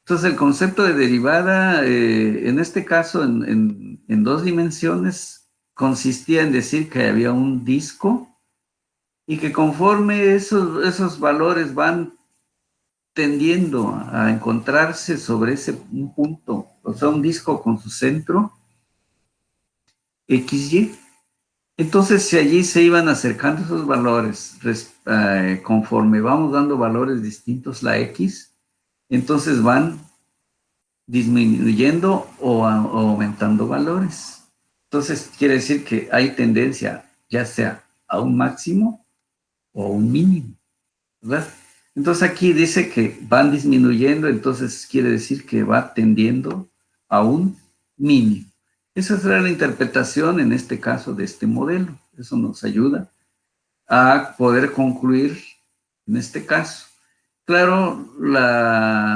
Entonces, el concepto de derivada, en este caso, en dos dimensiones, consistía en decir que había un disco y que conforme esos valores van tendiendo a encontrarse sobre ese un punto, o sea, un disco con su centro, XY. Entonces, si allí se iban acercando esos valores, conforme vamos dando valores distintos, la X, entonces van disminuyendo o aumentando valores. Entonces, quiere decir que hay tendencia ya sea a un máximo o un mínimo, ¿verdad? Entonces aquí dice que van disminuyendo, entonces quiere decir que va tendiendo a un mínimo. Esa será la interpretación en este caso de este modelo. Eso nos ayuda a poder concluir en este caso. Claro,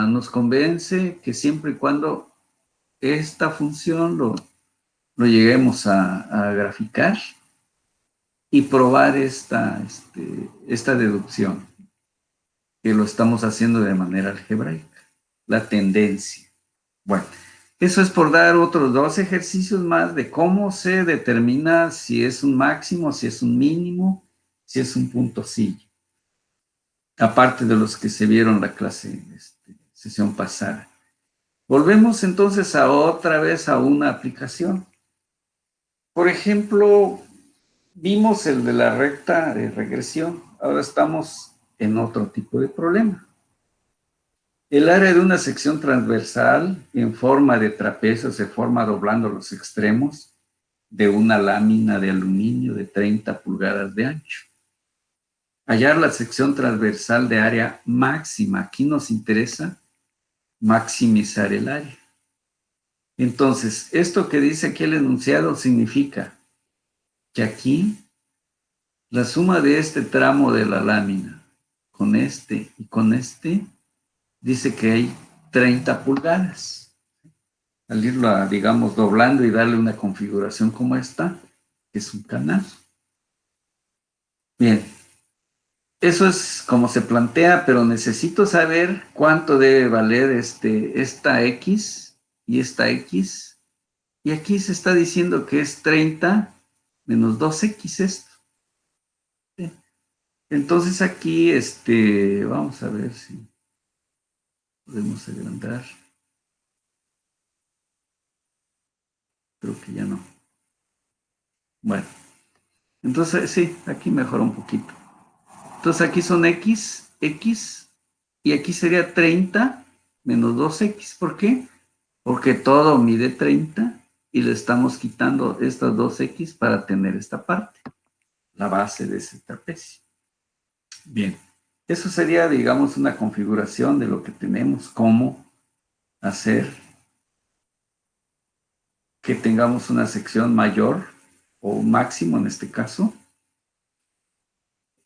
nos convence que siempre y cuando esta función lo lleguemos a graficar y probar esta deducción, que lo estamos haciendo de manera algebraica, la tendencia. Bueno, eso es por dar otros dos ejercicios más de cómo se determina si es un máximo, si es un mínimo, si es un puntocillo, aparte de los que se vieron la clase, sesión pasada. Volvemos entonces otra vez a una aplicación. Por ejemplo, vimos el de la recta de regresión. Ahora estamos en otro tipo de problema. El área de una sección transversal en forma de trapecio se forma doblando los extremos de una lámina de aluminio de 30 pulgadas de ancho. Hallar la sección transversal de área máxima. Aquí nos interesa maximizar el área. Entonces, esto que dice aquí el enunciado significa que aquí la suma de este tramo de la lámina con este y con este dice que hay 30 pulgadas. Al irlo, digamos, doblando y darle una configuración como esta, que es un canal. Bien, eso es como se plantea, pero necesito saber cuánto debe valer esta X y esta X. Y aquí se está diciendo que es 30 menos 2X esto. Entonces aquí, vamos a ver si podemos agrandar. Creo que ya no. Bueno, entonces sí, aquí mejora un poquito. Entonces aquí son X, X, y aquí sería 30 menos 2X. ¿Por qué? Porque todo mide 30 y le estamos quitando estas 2X para tener esta parte, la base de ese trapecio. Bien, eso sería, digamos, una configuración de lo que tenemos, cómo hacer que tengamos una sección mayor o máximo en este caso.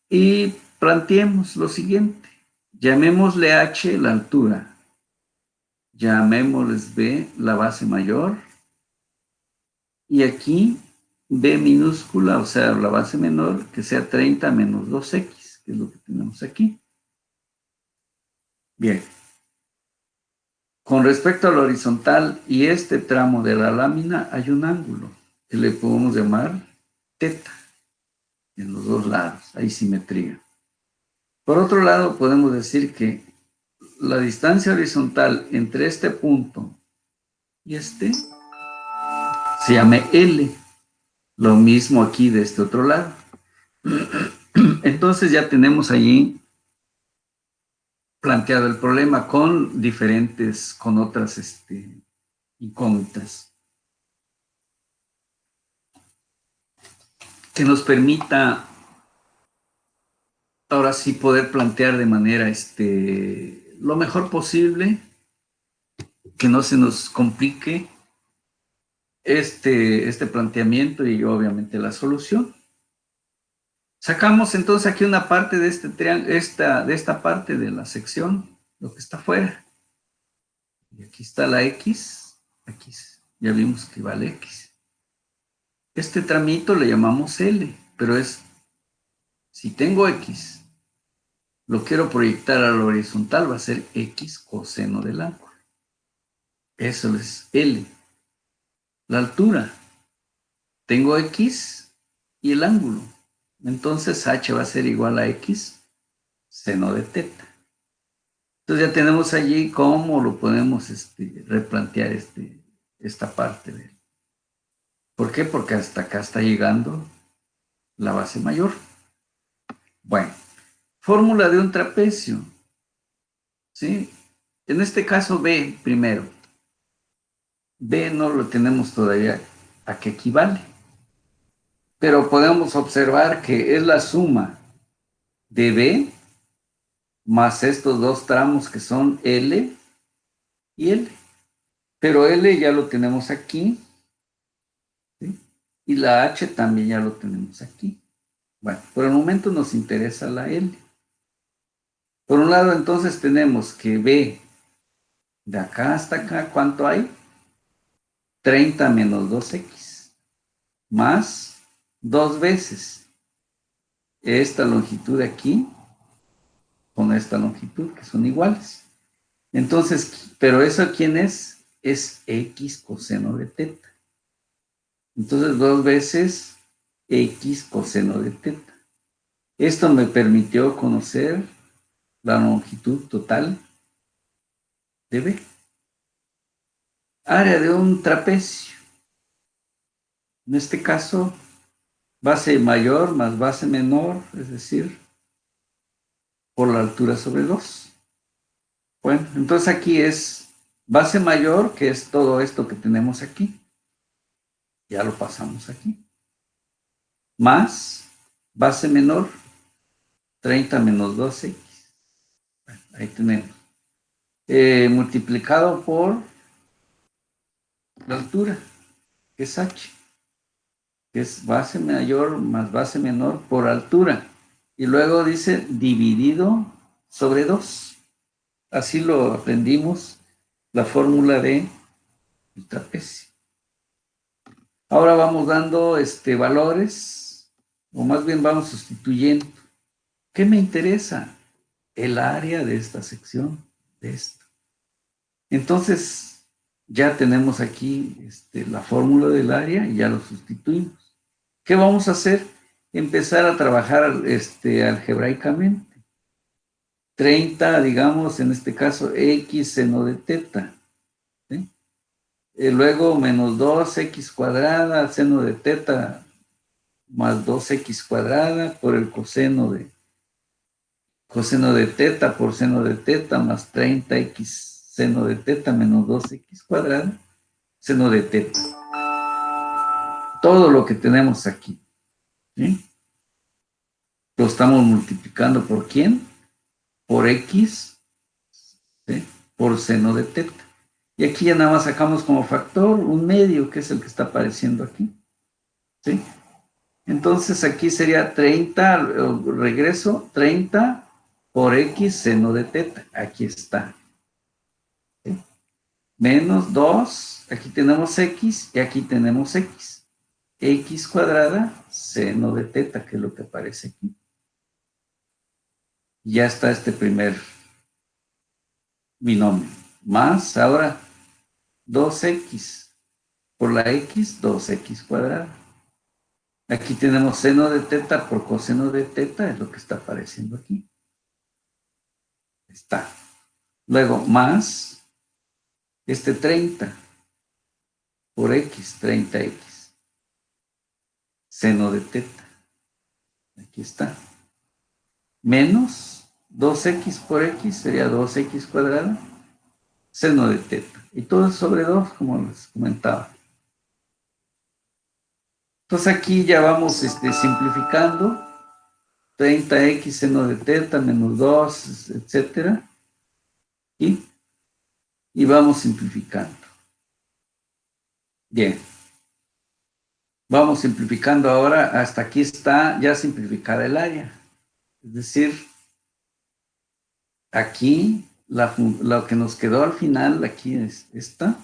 Y planteemos lo siguiente. Llamémosle H la altura. Llamémosles B la base mayor. Y aquí B minúscula, o sea, la base menor, que sea 30 menos 2X, que es lo que tenemos aquí. Bien. Con respecto al horizontal y este tramo de la lámina, hay un ángulo que le podemos llamar teta en los dos lados, hay simetría. Por otro lado, podemos decir que la distancia horizontal entre este punto y se llama L. Lo mismo aquí de este otro lado. Entonces ya tenemos allí planteado el problema con otras incógnitas que nos permita ahora sí poder plantear de manera lo mejor posible, que no se nos complique este planteamiento y obviamente la solución. Sacamos entonces aquí una parte de este triángulo, de esta parte de la sección, lo que está afuera. Y aquí está la X, aquí ya vimos que vale X. Este tramito le llamamos L, pero si tengo X, lo quiero proyectar a la horizontal, va a ser X coseno del ángulo. Eso es L. La altura. Tengo X y el ángulo. Entonces H va a ser igual a X seno de teta. Entonces ya tenemos allí cómo lo podemos replantear esta parte de él. ¿Por qué? Porque hasta acá está llegando la base mayor. Bueno, fórmula de un trapecio. ¿Sí? En este caso B primero. B no lo tenemos todavía a qué equivale. Pero podemos observar que es la suma de B más estos dos tramos que son L y L. Pero L ya lo tenemos aquí, ¿sí? Y la H también ya lo tenemos aquí. Bueno, por el momento nos interesa la L. Por un lado, entonces tenemos que B de acá hasta acá, ¿cuánto hay? 30 menos 2X, más dos veces esta longitud de aquí con esta longitud, que son iguales. Entonces, ¿pero eso quién es? Es X coseno de teta. Entonces, dos veces X coseno de teta. Esto me permitió conocer la longitud total de B. Área de un trapecio. En este caso, base mayor más base menor, es decir, por la altura sobre 2. Bueno, entonces aquí es base mayor, que es todo esto que tenemos aquí. Ya lo pasamos aquí. Más base menor, 30 menos 2X. Bueno, ahí tenemos. Multiplicado por la altura, que es H, que es base mayor más base menor por altura. Y luego dice dividido sobre 2. Así lo aprendimos, la fórmula de el trapecio. Ahora vamos dando valores, o más bien vamos sustituyendo. ¿Qué me interesa? El área de esta sección, de esto. Entonces, ya tenemos aquí la fórmula del área y ya lo sustituimos. ¿Qué vamos a hacer? Empezar a trabajar algebraicamente. 30, digamos, en este caso, X seno de teta. ¿Sí? Luego, menos 2X cuadrada, seno de teta, más 2X cuadrada por el coseno de teta por seno de teta, más 30X seno de teta menos 2X cuadrada, seno de teta. Todo lo que tenemos aquí, ¿sí? Lo estamos multiplicando por ¿quién? Por X, ¿sí? Por seno de teta. Y aquí ya nada más sacamos como factor un medio, que es el que está apareciendo aquí, ¿sí? Entonces aquí sería 30, regreso, 30 por X seno de teta. Aquí está. ¿Sí? Menos 2, aquí tenemos X y aquí tenemos X. X cuadrada seno de teta, que es lo que aparece aquí. Ya está este primer binomio. Más ahora 2X por la X, 2X cuadrada. Aquí tenemos seno de teta por coseno de teta, es lo que está apareciendo aquí. Está. Luego, más 30 por X, 30X. Seno de teta. Aquí está. Menos 2X por X sería 2X cuadrada. Seno de teta. Y todo es sobre 2, como les comentaba. Entonces aquí ya vamos simplificando. 30X seno de teta menos 2, etcétera. Y vamos simplificando. Bien. Vamos simplificando ahora. Hasta aquí está ya simplificada el área. Es decir, aquí lo que nos quedó al final, aquí es esta.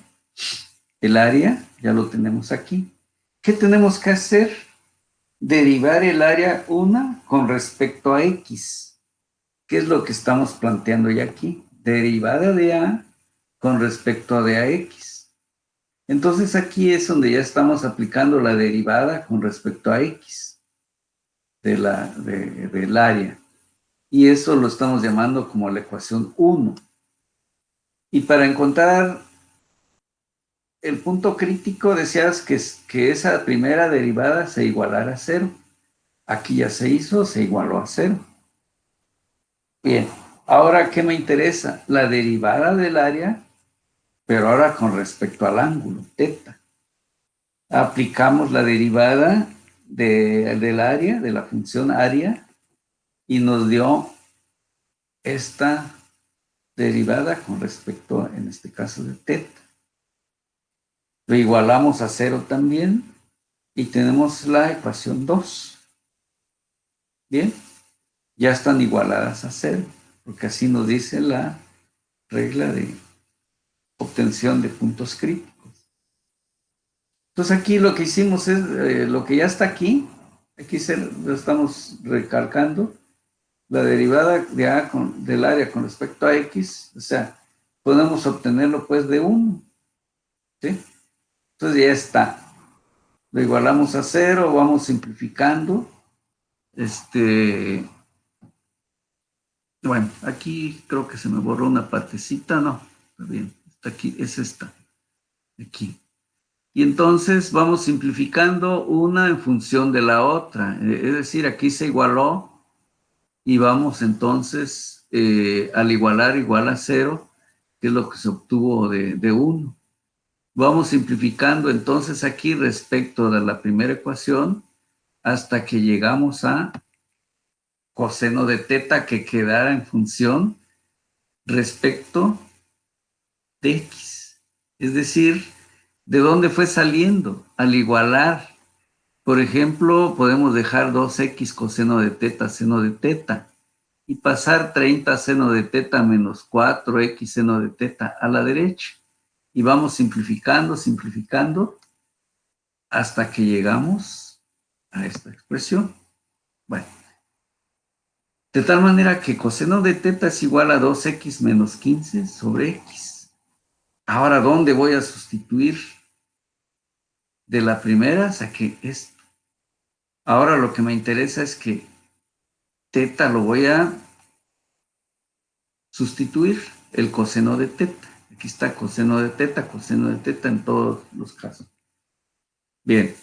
El área, ya lo tenemos aquí. ¿Qué tenemos que hacer? Derivar el área 1 con respecto a X. ¿Qué es lo que estamos planteando ya aquí? Derivada de A con respecto de AX. Entonces aquí es donde ya estamos aplicando la derivada con respecto a X del área. Y eso lo estamos llamando como la ecuación 1. Y para encontrar el punto crítico, decías que esa primera derivada se igualara a 0. Aquí ya se hizo, se igualó a 0. Bien, ahora, ¿qué me interesa? La derivada del área, pero ahora con respecto al ángulo, teta. Aplicamos la derivada del área, de la función área, y nos dio esta derivada con respecto, en este caso, de teta. Lo igualamos a 0 también y tenemos la ecuación 2. Bien, ya están igualadas a 0, porque así nos dice la regla de obtención de puntos críticos. Entonces aquí lo que hicimos es, lo que ya está aquí lo estamos recalcando, la derivada de A del área con respecto a X, o sea, podemos obtenerlo pues de 1, ¿sí? Entonces ya está. Lo igualamos a 0, vamos simplificando. Bueno, aquí creo que se me borró una partecita, no, está bien, está aquí, es esta, aquí. Y entonces vamos simplificando una en función de la otra, es decir, aquí se igualó y vamos entonces al igualar igual a 0, que es lo que se obtuvo de 1. Vamos simplificando entonces aquí respecto de la primera ecuación hasta que llegamos a coseno de teta que quedara en función respecto de x. Es decir, ¿de dónde fue saliendo? Al igualar, por ejemplo, podemos dejar 2x coseno de teta seno de teta y pasar 30 seno de teta menos 4x seno de teta a la derecha. Y vamos simplificando, simplificando, hasta que llegamos a esta expresión. Bueno, de tal manera que coseno de teta es igual a 2x menos 15 sobre x. Ahora, ¿dónde voy a sustituir? De la primera saqué esto. Ahora lo que me interesa es que teta lo voy a sustituir, el coseno de teta. Aquí está coseno de teta en todos los casos. Bien,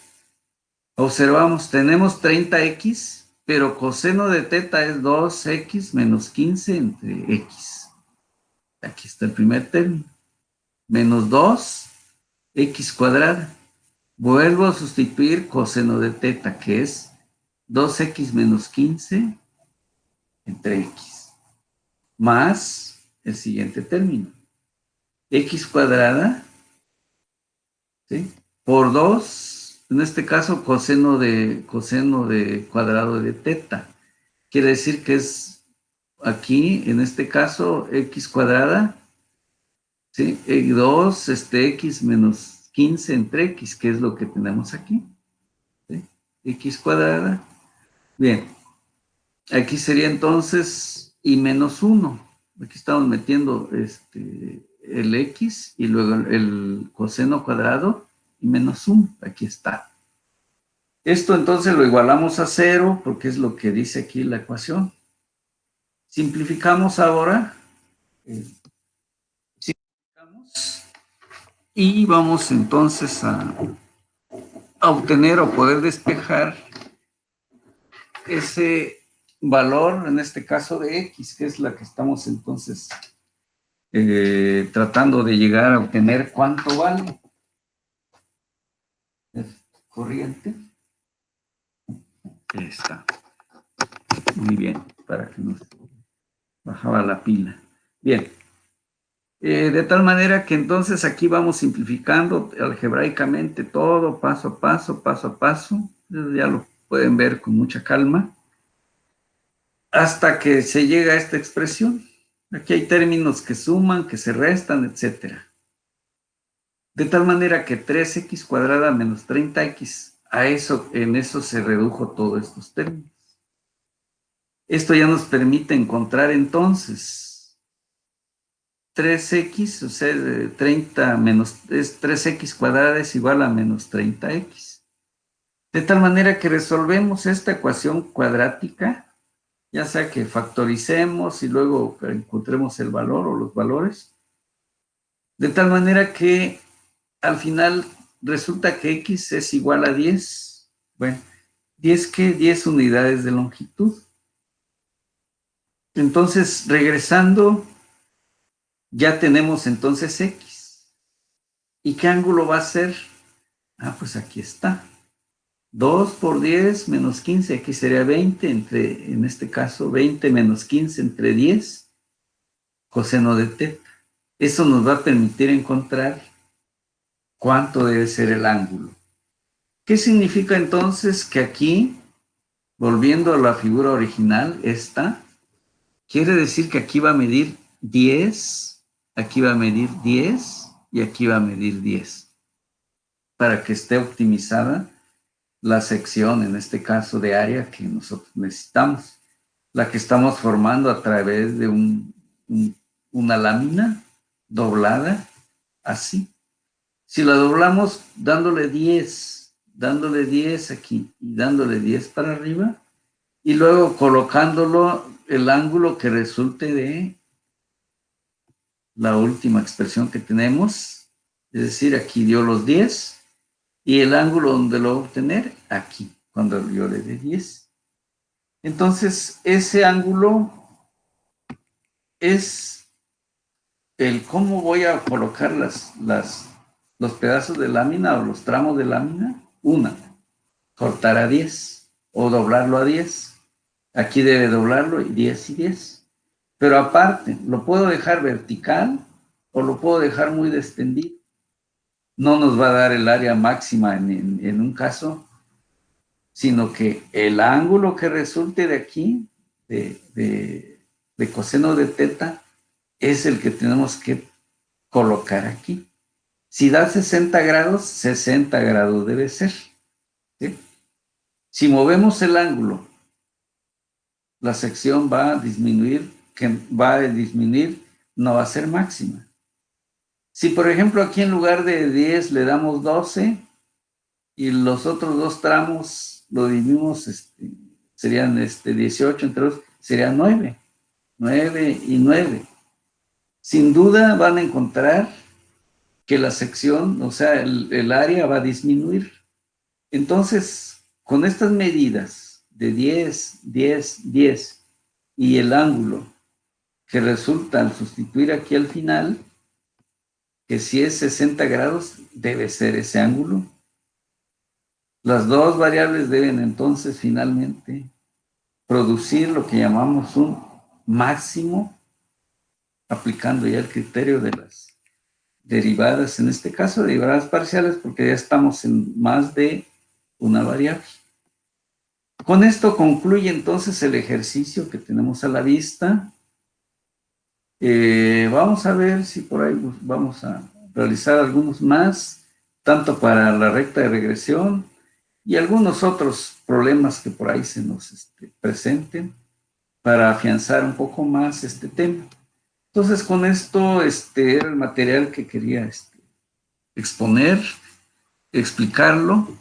observamos, tenemos 30x, pero coseno de teta es 2x menos 15 entre x. Aquí está el primer término. Menos 2x cuadrada. Vuelvo a sustituir coseno de teta, que es 2x menos 15 entre x, más el siguiente término. X cuadrada, ¿sí? Por 2, en este caso coseno de cuadrado de teta. Quiere decir que es aquí, en este caso, x cuadrada, ¿sí? 2, x menos 15 entre x, que es lo que tenemos aquí, ¿sí? X cuadrada. Bien, aquí sería entonces y menos 1. Aquí estamos metiendo el x y luego el coseno cuadrado y menos 1. Aquí está. Esto entonces lo igualamos a 0 porque es lo que dice aquí la ecuación. Simplificamos ahora. Simplificamos y vamos entonces a obtener o poder despejar ese valor, en este caso de x, que es la que estamos entonces tratando de llegar a obtener cuánto vale el corriente. Ahí está. Muy bien, para que nos bajaba la pila. Bien. De tal manera que entonces aquí vamos simplificando algebraicamente todo, paso a paso, paso a paso. Ya lo pueden ver con mucha calma. Hasta que se llega a esta expresión. Aquí hay términos que suman, que se restan, etcétera. De tal manera que 3x cuadrada menos 30x, en eso se redujo todos estos términos. Esto ya nos permite encontrar entonces 3x, o sea, 30 menos, es 3x cuadrada es igual a menos 30x. De tal manera que resolvemos esta ecuación cuadrática, ya sea que factoricemos y luego encontremos el valor o los valores, de tal manera que al final resulta que x es igual a 10. Bueno, 10 ¿qué? 10 unidades de longitud. Entonces, regresando, ya tenemos entonces x. ¿Y qué ángulo va a ser? Ah, pues aquí está. 2 por 10 menos 15, aquí sería 20, en este caso, 20 menos 15 entre 10, coseno de teta. Eso nos va a permitir encontrar cuánto debe ser el ángulo. ¿Qué significa entonces que aquí, volviendo a la figura original, esta, quiere decir que aquí va a medir 10, aquí va a medir 10 y aquí va a medir 10, para que esté optimizada la sección, en este caso de área que nosotros necesitamos, la que estamos formando a través de una lámina doblada, así. Si la doblamos dándole 10 aquí y dándole 10 para arriba, y luego colocándolo el ángulo que resulte de la última expresión que tenemos, es decir, aquí dio los 10, y el ángulo donde lo va a obtener, aquí, cuando yo le dé 10. Entonces, ese ángulo es el cómo voy a colocar los pedazos de lámina o los tramos de lámina. Una, cortar a 10 o doblarlo a 10. Aquí debe doblarlo y 10 y 10. Pero aparte, lo puedo dejar vertical o lo puedo dejar muy descendido. No nos va a dar el área máxima en un caso, sino que el ángulo que resulte de aquí, de coseno de teta, es el que tenemos que colocar aquí. Si da 60 grados, 60 grados debe ser. ¿Sí? Si movemos el ángulo, la sección va a disminuir, no va a ser máxima. Si, por ejemplo, aquí en lugar de 10 le damos 12 y los otros dos tramos lo dividimos, serían 18, entre dos, serían 9. 9 y 9. Sin duda van a encontrar que la sección, o sea, el área va a disminuir. Entonces, con estas medidas de 10, 10, 10 y el ángulo que resulta al sustituir aquí al final, que si es 60 grados, debe ser ese ángulo. Las dos variables deben entonces finalmente producir lo que llamamos un máximo, aplicando ya el criterio de las derivadas, en este caso derivadas parciales, porque ya estamos en más de una variable. Con esto concluye entonces el ejercicio que tenemos a la vista. Vamos a ver si por ahí vamos a realizar algunos más, tanto para la recta de regresión y algunos otros problemas que por ahí se nos presenten para afianzar un poco más este tema. Entonces, con esto era el material que quería exponer, explicarlo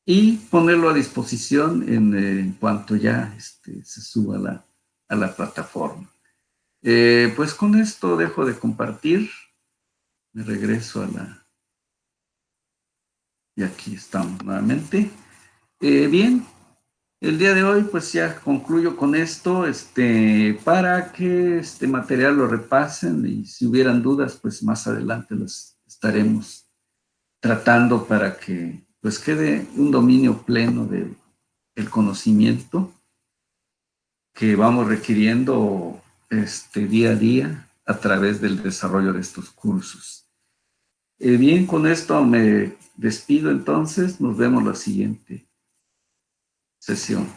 y ponerlo a disposición en cuanto ya se suba a la plataforma. Pues con esto dejo de compartir, me regreso a y aquí estamos nuevamente. Bien, el día de hoy pues ya concluyo con esto, para que este material lo repasen y si hubieran dudas pues más adelante las estaremos tratando para que pues quede un dominio pleno del conocimiento que vamos requiriendo día a día a través del desarrollo de estos cursos. Bien, con esto me despido entonces, nos vemos la siguiente sesión.